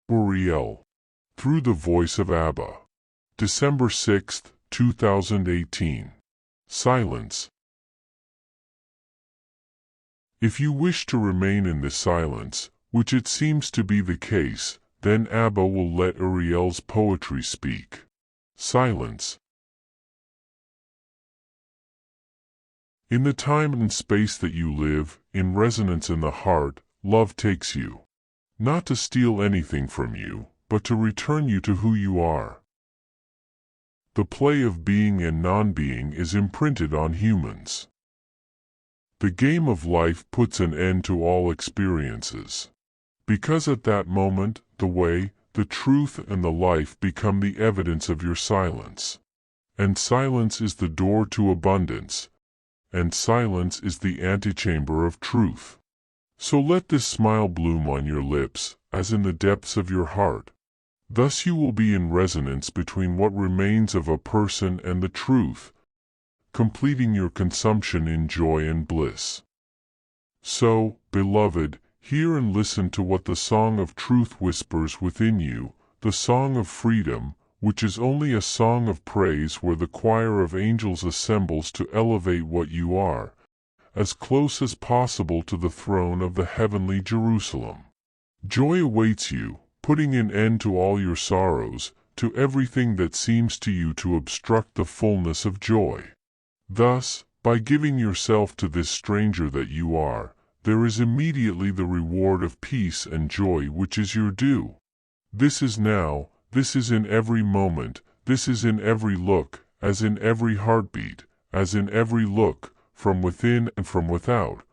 URIEL. Through the Voice of Abba. December 6, 2018. Silence. If you wish to remain in this silence, which it seems to be the case, then Abba will let URIEL's poetry speak. Silence. In the time and space that you live, in resonance in the heart, love takes you. Not to steal anything from you, but to return you to who you are. The play of being and non-being is imprinted on humans. The game of life puts an end to all experiences. Because at that moment, the way, the truth and the life become the evidence of your silence. And silence is the door to abundance. And silence is the antechamber of truth. So let this smile bloom on your lips, as in the depths of your heart. Thus you will be in resonance between what remains of a person and the truth, completing your consumption in joy and bliss. So, beloved, hear and listen to what the song of truth whispers within you, the song of freedom, which is only a song of praise where the choir of angels assembles to elevate what you are, as close as possible to the throne of the heavenly Jerusalem. Joy awaits you, putting an end to all your sorrows, to everything that seems to you to obstruct the fullness of joy. Thus, by giving yourself to this stranger that you are, there is immediately the reward of peace and joy which is your due. This is now, this is in every moment, this is in every look, as in every heartbeat, as in every look, from within and from without,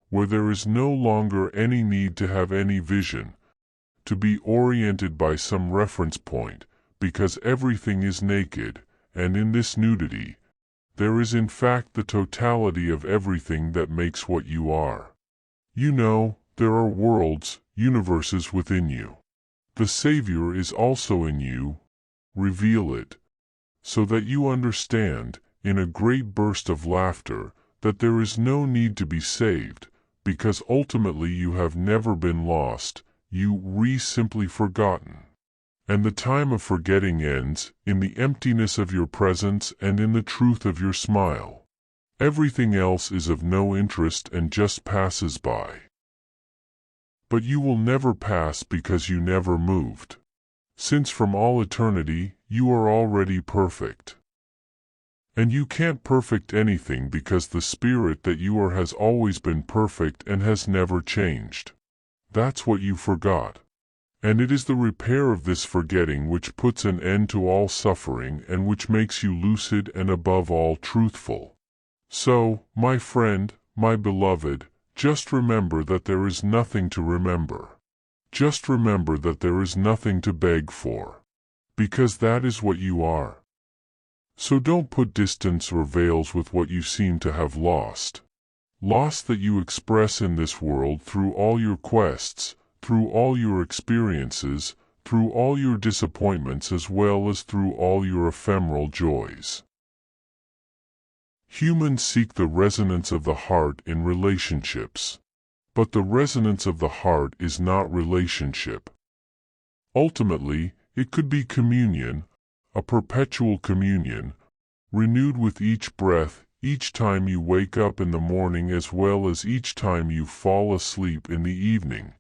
where there is no longer any need to have any vision, to be oriented by some reference point, because everything is naked, and in this nudity, there is in fact the totality of everything that makes what you are. You know, there are worlds, universes within you. The Savior is also in you. Reveal it, so that you understand, in a great burst of laughter, that there is no need to be saved, because ultimately you have never been lost, simply forgotten. And the time of forgetting ends, in the emptiness of your presence and in the truth of your smile. Everything else is of no interest and just passes by. But you will never pass because you never moved. Since from all eternity, you are already perfect. And you can't perfect anything because the spirit that you are has always been perfect and has never changed. That's what you forgot. And it is the repair of this forgetting which puts an end to all suffering and which makes you lucid and above all truthful. So, my friend, my beloved, just remember that there is nothing to remember. Just remember that there is nothing to beg for. Because that is what you are. So don't put distance or veils with what you seem to have lost. Lost that you express in this world through all your quests, through all your experiences, through all your disappointments as well as through all your ephemeral joys. Humans seek the resonance of the heart in relationships. But the resonance of the heart is not relationship. Ultimately, it could be communion, a perpetual communion, renewed with each breath, each time you wake up in the morning as well as each time you fall asleep in the evening,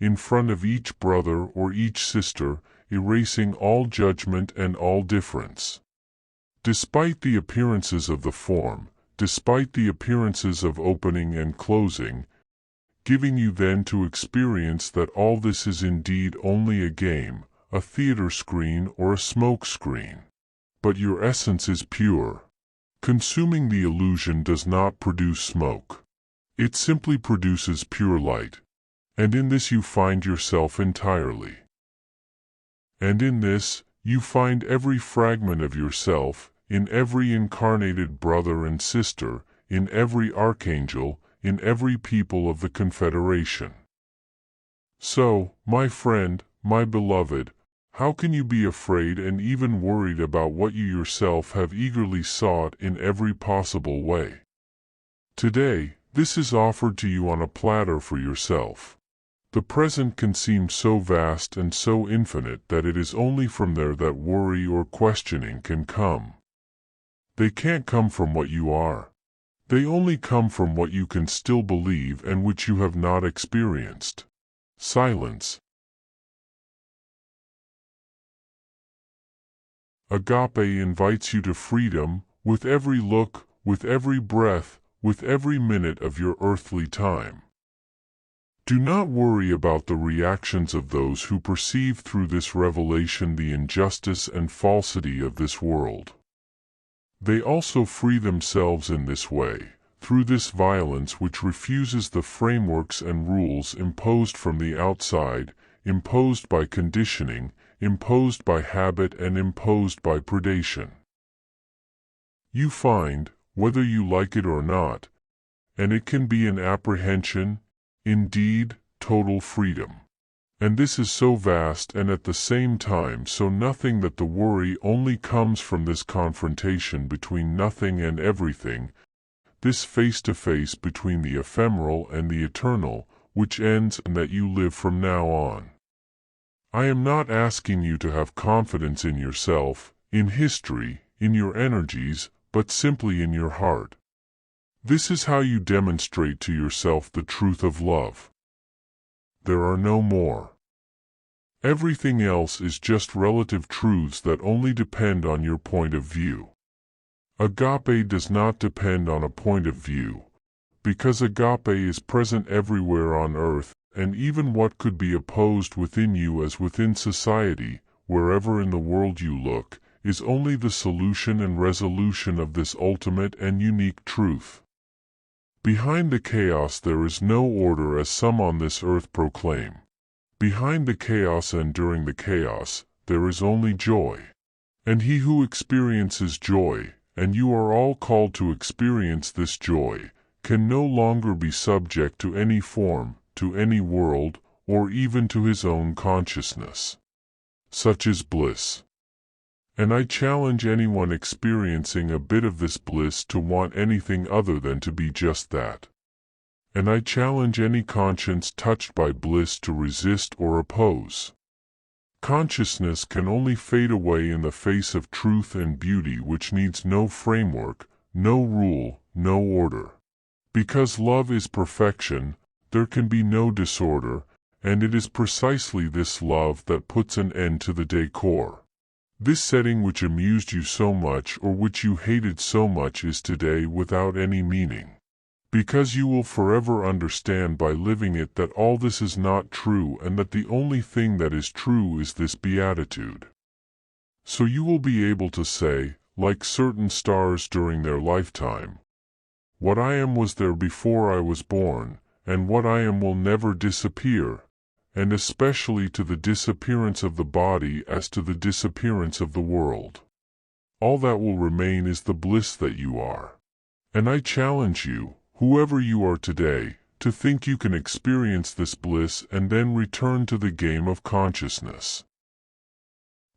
in front of each brother or each sister, erasing all judgment and all difference. Despite the appearances of the form, despite the appearances of opening and closing, giving you then to experience that all this is indeed only a game, a theater screen or a smoke screen. But your essence is pure. Consuming the illusion does not produce smoke. It simply produces pure light. And in this you find yourself entirely. And in this, you find every fragment of yourself, in every incarnated brother and sister, in every archangel, in every people of the Confederation. So, my friend, my beloved, how can you be afraid and even worried about what you yourself have eagerly sought in every possible way? Today, this is offered to you on a platter for yourself. The present can seem so vast and so infinite that it is only from there that worry or questioning can come. They can't come from what you are. They only come from what you can still believe and which you have not experienced. Silence. Agape invites you to freedom, with every look, with every breath, with every minute of your earthly time. Do not worry about the reactions of those who perceive through this revelation the injustice and falsity of this world. They also free themselves in this way, through this violence which refuses the frameworks and rules imposed from the outside, imposed by conditioning, imposed by habit and imposed by predation. You find, whether you like it or not, and it can be an apprehension, indeed, total freedom. And this is so vast and at the same time so nothing that the worry only comes from this confrontation between nothing and everything, this face-to-face between the ephemeral and the eternal, which ends and that you live from now on. I am not asking you to have confidence in yourself, in history, in your energies, but simply in your heart. This is how you demonstrate to yourself the truth of love. There are no more. Everything else is just relative truths that only depend on your point of view. Agape does not depend on a point of view, because agape is present everywhere on earth, and even what could be opposed within you as within society, wherever in the world you look, is only the solution and resolution of this ultimate and unique truth. Behind the chaos there is no order as some on this earth proclaim. Behind the chaos and during the chaos, there is only joy. And he who experiences joy, and you are all called to experience this joy, can no longer be subject to any form, to any world, or even to his own consciousness. Such is bliss. And I challenge anyone experiencing a bit of this bliss to want anything other than to be just that. And I challenge any conscience touched by bliss to resist or oppose. Consciousness can only fade away in the face of truth and beauty which needs no framework, no rule, no order. Because love is perfection, there can be no disorder, and it is precisely this love that puts an end to the decor. This setting which amused you so much or which you hated so much is today without any meaning. Because you will forever understand by living it that all this is not true and that the only thing that is true is this beatitude. So you will be able to say, like certain stars during their lifetime, "What I am was there before I was born, and what I am will never disappear," and especially to the disappearance of the body as to the disappearance of the world. All that will remain is the bliss that you are. And I challenge you, whoever you are today, to think you can experience this bliss and then return to the game of consciousness.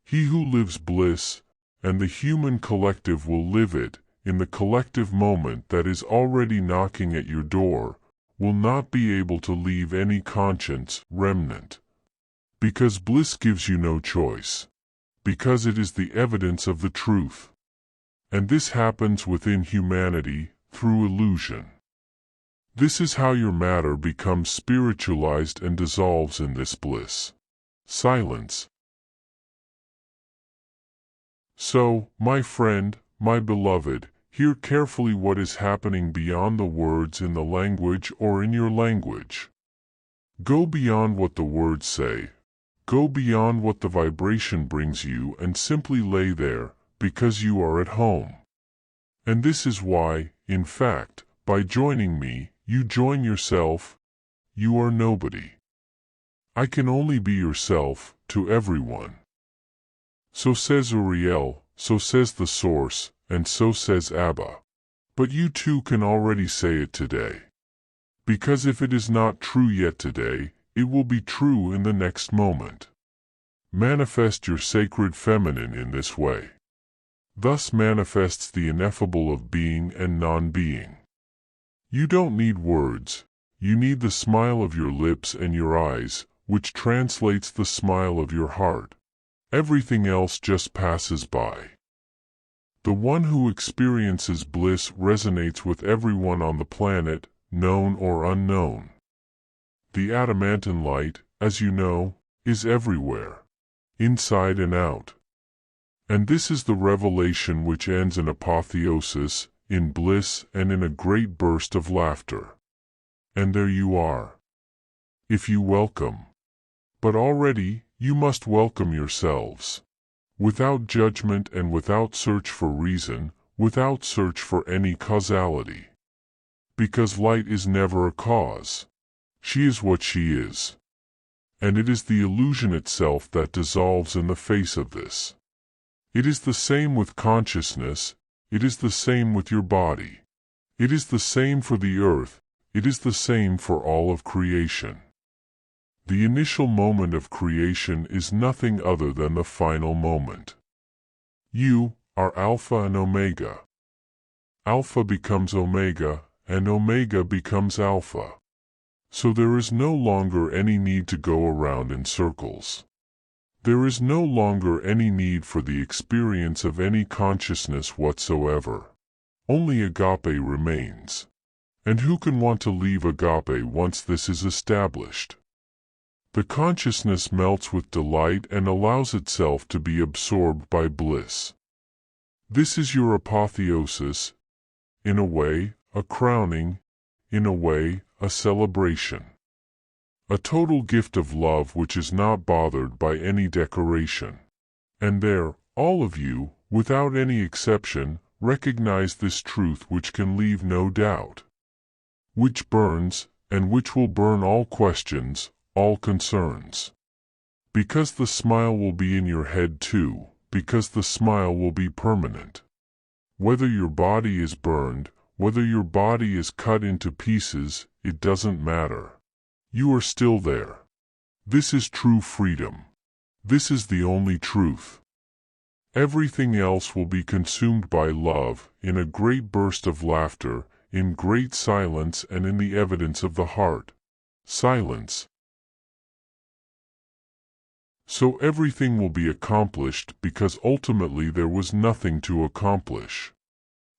He who lives bliss, and the human collective will live it, in the collective moment that is already knocking at your door, will not be able to leave any conscience remnant. Because bliss gives you no choice. Because it is the evidence of the truth. And this happens within humanity, through illusion. This is how your matter becomes spiritualized and dissolves in this bliss. Silence. So, my friend, my beloved, hear carefully what is happening beyond the words in the language or in your language. Go beyond what the words say. Go beyond what the vibration brings you and simply lay there, because you are at home. And this is why, in fact, by joining me, you join yourself. You are nobody. I can only be yourself, to everyone. So says URIEL, so says the Source, and so says Abba. But you too can already say it today. Because if it is not true yet today, it will be true in the next moment. Manifest your sacred feminine in this way. Thus manifests the ineffable of being and non-being. You don't need words, You need the smile of your lips and your eyes, which translates the smile of your heart. Everything else just passes by. The one who experiences bliss resonates with everyone on the planet, known or unknown. The adamantine light, as you know, is everywhere, inside and out. And this is the revelation which ends in apotheosis, in bliss, and in a great burst of laughter. And there you are. If you welcome. But already, you must welcome yourselves. Without judgment and without search for reason, without search for any causality. Because light is never a cause. She is what she is. And it is the illusion itself that dissolves in the face of this. It is the same with consciousness, it is the same with your body. It is the same for the earth, it is the same for all of creation. The initial moment of creation is nothing other than the final moment. You are Alpha and Omega. Alpha becomes Omega, and Omega becomes Alpha. So there is no longer any need to go around in circles. There is no longer any need for the experience of any consciousness whatsoever. Only agape remains. And who can want to leave agape once this is established? The consciousness melts with delight and allows itself to be absorbed by bliss. This is your apotheosis, in a way, a crowning, in a way, a celebration. A total gift of love which is not bothered by any decoration. And there, all of you, without any exception, recognize this truth which can leave no doubt. Which burns, and which will burn all questions, all concerns. Because the smile will be in your head too, because the smile will be permanent. Whether your body is burned, whether your body is cut into pieces, it doesn't matter. You are still there. This is true freedom. This is the only truth. Everything else will be consumed by love, in a great burst of laughter, in great silence and in the evidence of the heart. Silence. So everything will be accomplished because ultimately there was nothing to accomplish.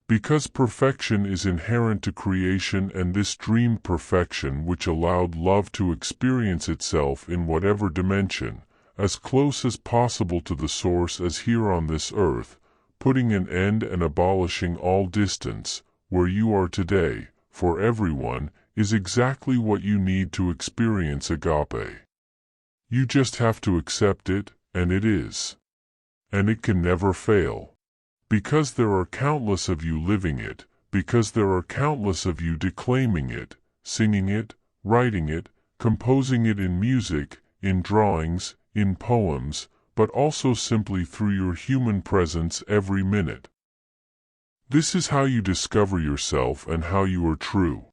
Because perfection is inherent to creation and this dreamed perfection which allowed love to experience itself in whatever dimension, as close as possible to the source as here on this earth, putting an end and abolishing all distance, where you are today, for everyone, is exactly what you need to experience agape. You just have to accept it, and it is. And it can never fail. Because there are countless of you living it, because there are countless of you declaiming it, singing it, writing it, composing it in music, in drawings, in poems, but also simply through your human presence every minute. This is how you discover yourself and how you are true.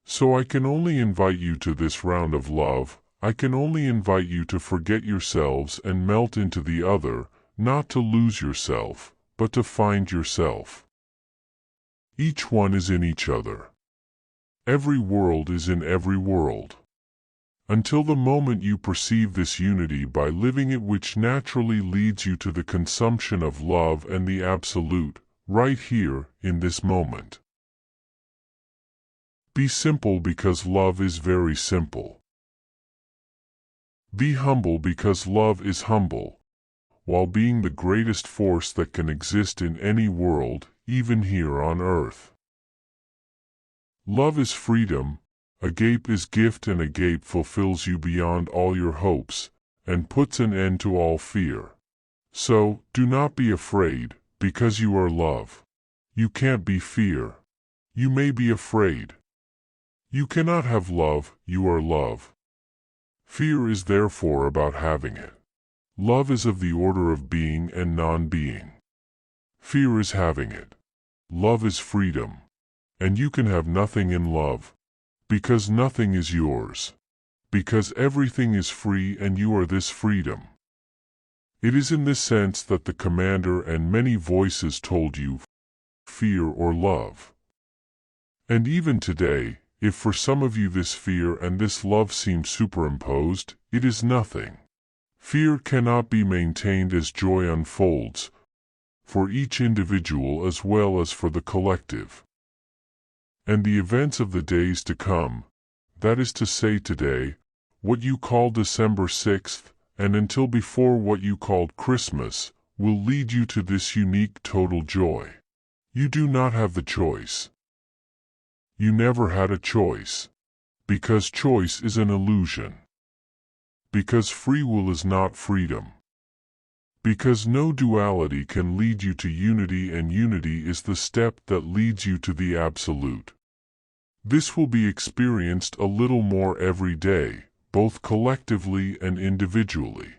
So I can only invite you to this round of love. I can only invite you to forget yourselves and melt into the other, not to lose yourself, but to find yourself. Each one is in each other. Every world is in every world. Until the moment you perceive this unity by living it, which naturally leads you to the consumption of love and the absolute, right here, in this moment. Be simple because love is very simple. Be humble because love is humble, while being the greatest force that can exist in any world, even here on earth. Love is freedom, agape is gift, and agape fulfills you beyond all your hopes, and puts an end to all fear. So, do not be afraid, because you are love. You can't be fear. You may be afraid. You cannot have love, you are love. Fear is therefore about having it. Love is of the order of being and non-being. Fear is having it. Love is freedom. And you can have nothing in love. Because nothing is yours. Because everything is free and you are this freedom. It is in this sense that the commander and many voices told you, fear or love. And even today, If for some of you this fear and this love seem superimposed, it is nothing. Fear cannot be maintained as joy unfolds, for each individual as well as for the collective. And the events of the days to come, that is to say today, what you call December 6th, and until before what you called Christmas, will lead you to this unique total joy. You do not have the choice. You never had a choice. Because choice is an illusion. Because free will is not freedom. Because no duality can lead you to unity, and unity is the step that leads you to the absolute. This will be experienced a little more every day, both collectively and individually.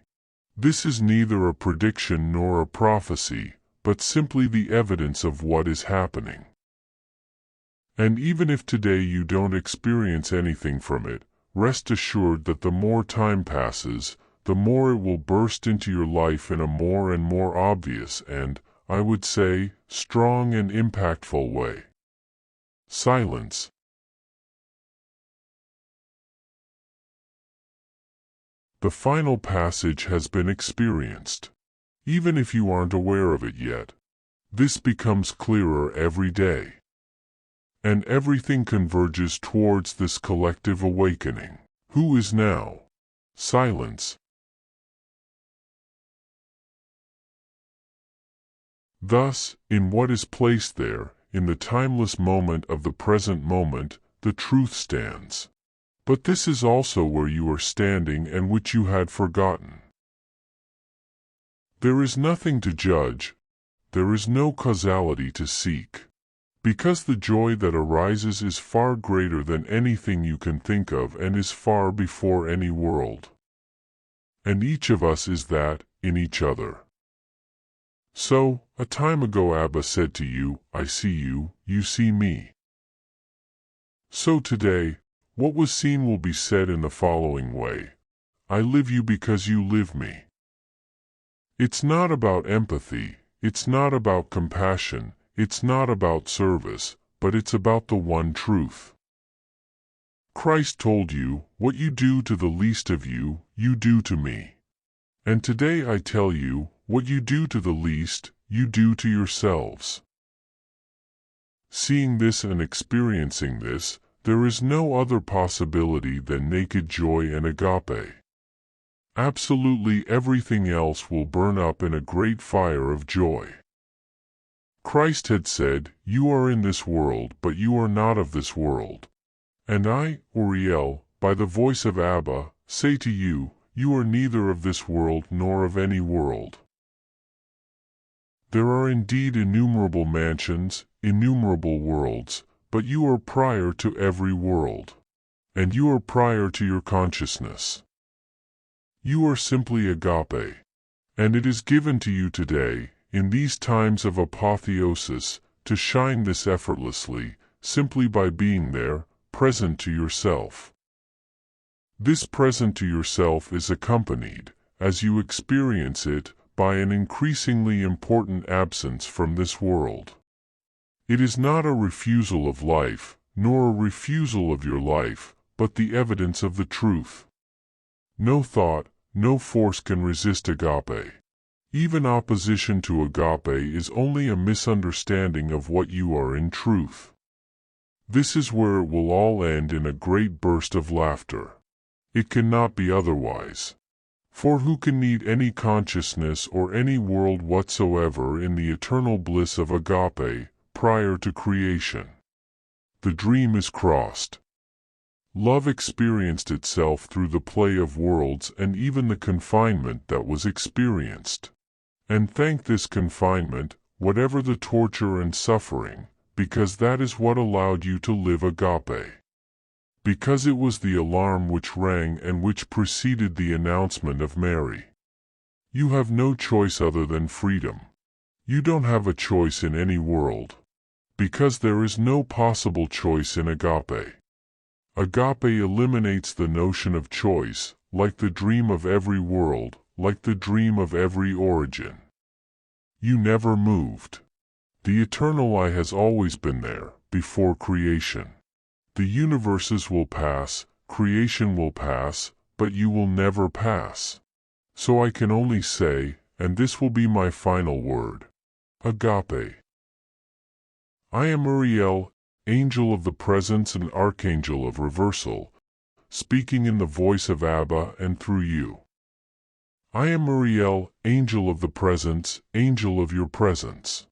This is neither a prediction nor a prophecy, but simply the evidence of what is happening. And even if today you don't experience anything from it, rest assured that the more time passes, the more it will burst into your life in a more and more obvious and, I would say, strong and impactful way. Silence. The final passage has been experienced. Even if you aren't aware of it yet, this becomes clearer every day. And everything converges towards this collective awakening. Who is now? Silence. Thus, in what is placed there, in the timeless moment of the present moment, the truth stands. But this is also where you are standing and which you had forgotten. There is nothing to judge. There is no causality to seek. Because the joy that arises is far greater than anything you can think of and is far before any world. And each of us is that, in each other. So, a time ago Abba said to you, I see you, you see me. So today, what was seen will be said in the following way. I live you because you live me. It's not about empathy, it's not about compassion, it's not about service, but it's about the one truth. Christ told you, what you do to the least of you, you do to me. And today I tell you, what you do to the least, you do to yourselves. Seeing this and experiencing this, there is no other possibility than naked joy and agape. Absolutely everything else will burn up in a great fire of joy. Christ had said, you are in this world, but you are not of this world. And I, URIEL, by the voice of Abba, say to you, you are neither of this world nor of any world. There are indeed innumerable mansions, innumerable worlds, but you are prior to every world. And you are prior to your consciousness. You are simply agape. And it is given to you today, in these times of apotheosis, to shine this effortlessly, simply by being there, present to yourself. This present to yourself is accompanied, as you experience it, by an increasingly important absence from this world. It is not a refusal of life, nor a refusal of your life, but the evidence of the truth. No thought, no force can resist agape. Even opposition to agape is only a misunderstanding of what you are in truth. This is where it will all end in a great burst of laughter. It cannot be otherwise. For who can need any consciousness or any world whatsoever in the eternal bliss of agape, prior to creation? The dream is crossed. Love experienced itself through the play of worlds and even the confinement that was experienced. And thank this confinement, whatever the torture and suffering, because that is what allowed you to live agape. Because it was the alarm which rang and which preceded the announcement of Mary. You have no choice other than freedom. You don't have a choice in any world. Because there is no possible choice in agape. Agape eliminates the notion of choice, like the dream of every world, like the dream of every origin. You never moved. The eternal I has always been there, before creation. The universes will pass, creation will pass, but you will never pass. So I can only say, and this will be my final word, Agape. I am URIEL, angel of the presence and archangel of reversal, speaking in the voice of Abba and through you. I am URIEL, angel of the presence, angel of your presence.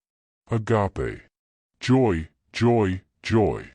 Agape. Joy, joy, joy.